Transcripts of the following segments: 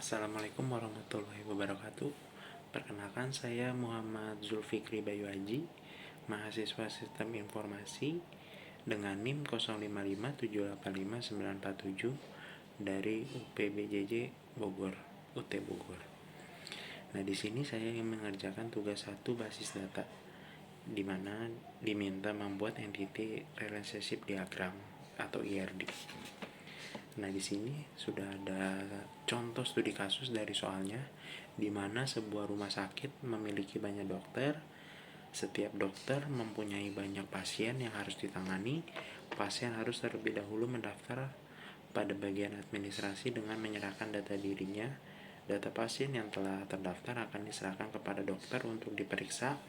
Assalamualaikum warahmatullahi wabarakatuh. Perkenalkan, saya Muhammad Zulfikri Bayu Haji, mahasiswa Sistem Informasi dengan NIM 0557855947 dari UPBJJ Bogor, UT Bogor. Nah, di sini saya ingin mengerjakan tugas 1 basis data, di mana diminta membuat entity relationship diagram atau IRD. Nah, di sini sudah ada contoh studi kasus dari soalnya, di mana sebuah rumah sakit memiliki banyak dokter. Setiap dokter mempunyai banyak pasien yang harus ditangani. Pasien harus terlebih dahulu mendaftar pada bagian administrasi dengan menyerahkan data dirinya. Data pasien yang telah terdaftar akan diserahkan kepada dokter untuk diperiksa.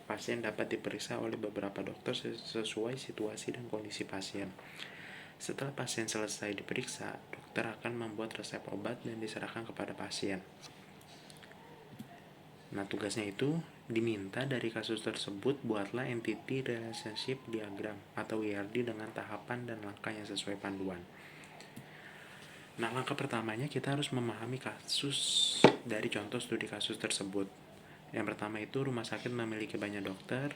Pasien dapat diperiksa oleh beberapa dokter sesuai situasi dan kondisi pasien. Setelah pasien selesai diperiksa, dokter akan membuat resep obat dan diserahkan kepada pasien. Nah, tugasnya itu diminta dari kasus tersebut buatlah entity relationship diagram atau IRD dengan tahapan dan langkah yang sesuai panduan. Nah, langkah pertamanya kita harus memahami kasus dari contoh studi kasus tersebut. Yang pertama itu rumah sakit memiliki banyak dokter.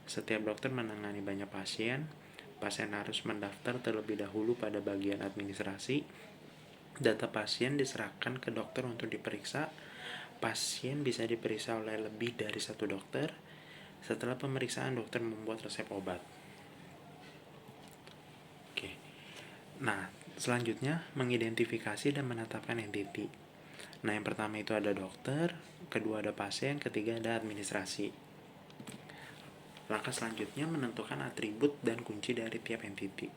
Setiap dokter menangani banyak pasien. Pasien harus mendaftar terlebih dahulu pada bagian administrasi. Data pasien diserahkan ke dokter untuk diperiksa. Pasien bisa diperiksa oleh lebih dari satu dokter. Setelah pemeriksaan, dokter membuat resep obat. Oke. Nah, selanjutnya mengidentifikasi dan menetapkan entity. Nah, yang pertama itu ada dokter, kedua ada pasien, ketiga ada administrasi. Langkah selanjutnya menentukan atribut dan kunci dari tiap entity.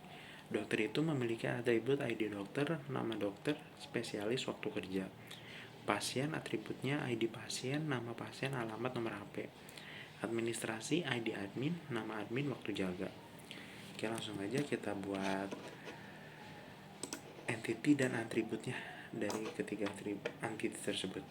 Dokter itu memiliki atribut ID dokter, nama dokter, spesialis, waktu kerja. Pasien atributnya ID pasien, nama pasien, alamat, nomor HP. Administrasi ID admin, nama admin, waktu jaga. Oke, langsung aja kita buat entity dan atributnya dari ketiga entity tersebut.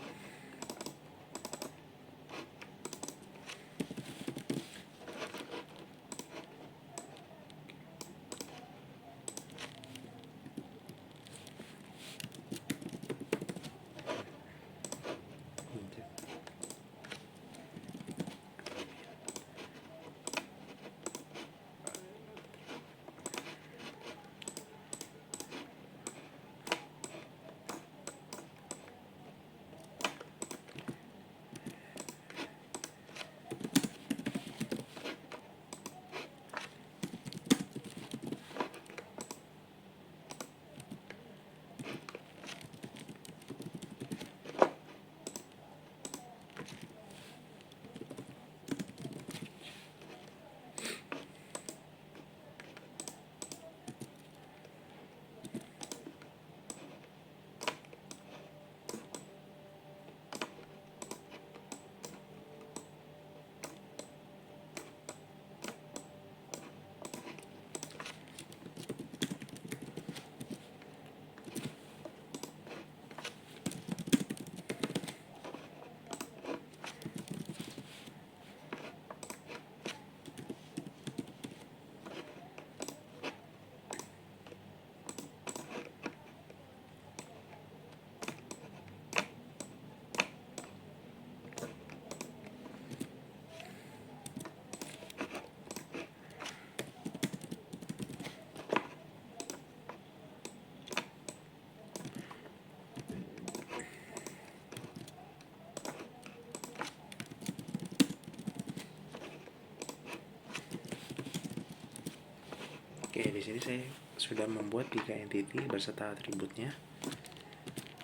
Oke, di sini saya sudah membuat 3 entity beserta atributnya.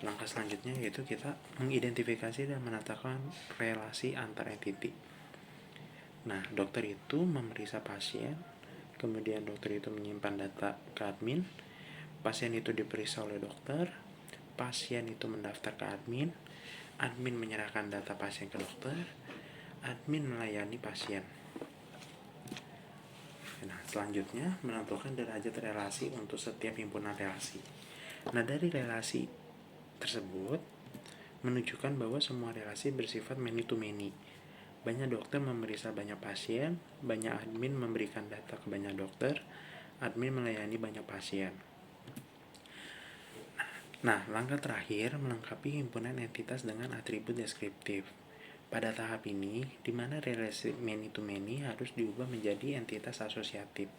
Langkah selanjutnya yaitu kita mengidentifikasi dan menetapkan relasi antar entity. Nah, dokter itu memeriksa pasien, kemudian dokter itu menyimpan data ke admin, pasien itu diperiksa oleh dokter, pasien itu mendaftar ke admin, admin menyerahkan data pasien ke dokter, admin melayani pasien. Nah, selanjutnya menentukan derajat relasi untuk setiap himpunan relasi. Nah, dari relasi tersebut menunjukkan bahwa semua relasi bersifat many to many. Banyak dokter memeriksa banyak pasien, banyak admin memberikan data ke banyak dokter, admin melayani banyak pasien. Nah, Nah, langkah terakhir melengkapi himpunan entitas dengan atribut deskriptif. Pada tahap ini, di mana relasi many-to-many harus diubah menjadi entitas asosiatif.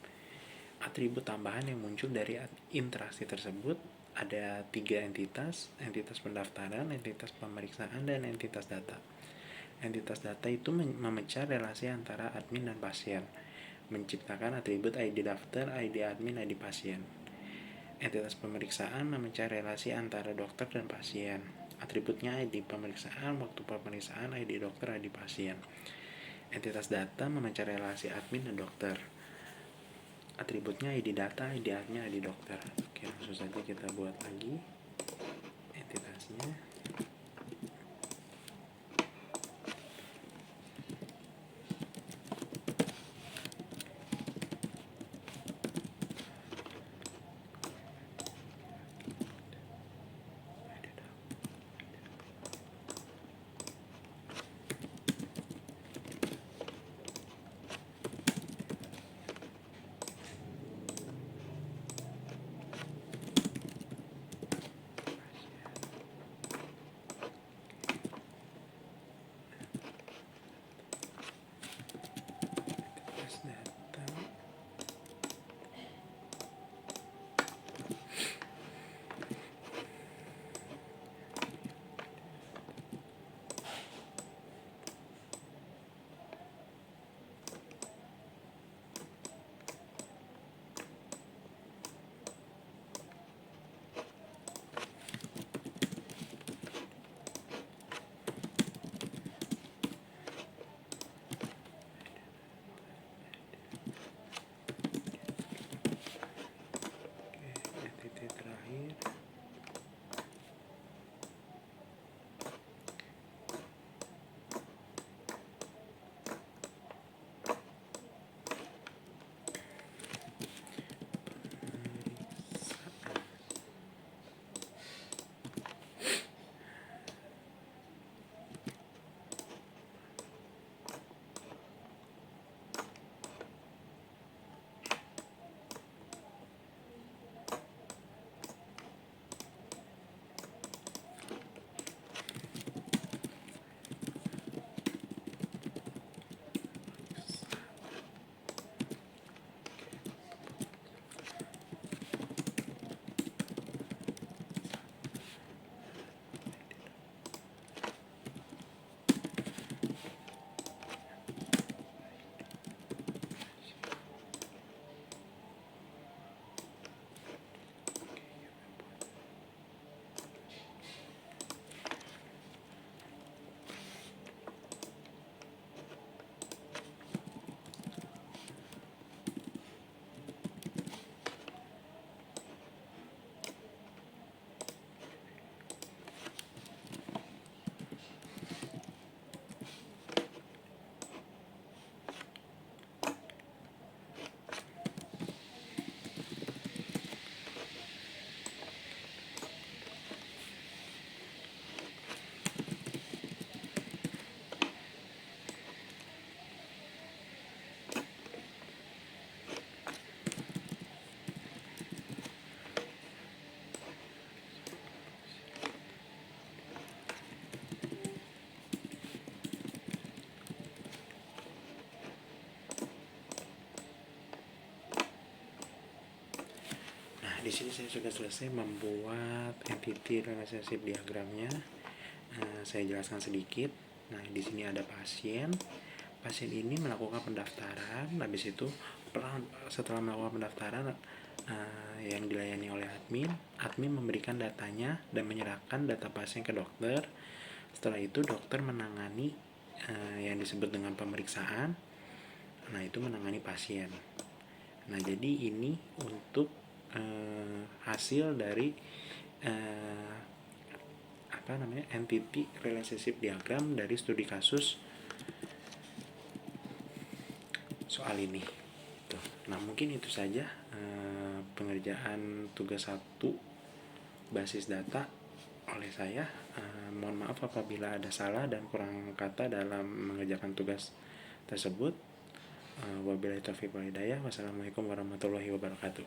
Atribut tambahan yang muncul dari interaksi tersebut ada 3 entitas: entitas pendaftaran, entitas pemeriksaan, dan entitas data. Entitas data itu memecah relasi antara admin dan pasien, menciptakan atribut ID daftar, ID admin, ID pasien. Entitas pemeriksaan memecah relasi antara dokter dan pasien. Atributnya ID pemeriksaan, waktu pemeriksaan, ID dokter, ID pasien. Entitas data memecah relasi admin dan dokter. Atributnya ID data, ID admin, ID dokter. Oke, langsung saja kita buat lagi entitasnya. Terakhir di sini saya sudah selesai membuat entity relationship diagramnya. Saya jelaskan sedikit. Nah, di sini ada pasien. Pasien ini melakukan pendaftaran. Habis itu setelah melakukan pendaftaran yang dilayani oleh admin memberikan datanya dan menyerahkan data pasien ke dokter. Setelah itu dokter menangani yang disebut dengan pemeriksaan. Nah, itu menangani pasien. Nah, jadi ini untuk hasil dari entity relationship diagram dari studi kasus soal ini. Tuh. Nah, mungkin itu saja pengerjaan tugas 1 basis data oleh saya. Mohon maaf apabila ada salah dan kurang kata dalam mengerjakan tugas tersebut. Wabillahi taufiq wal hidayah. Wassalamualaikum warahmatullahi wabarakatuh.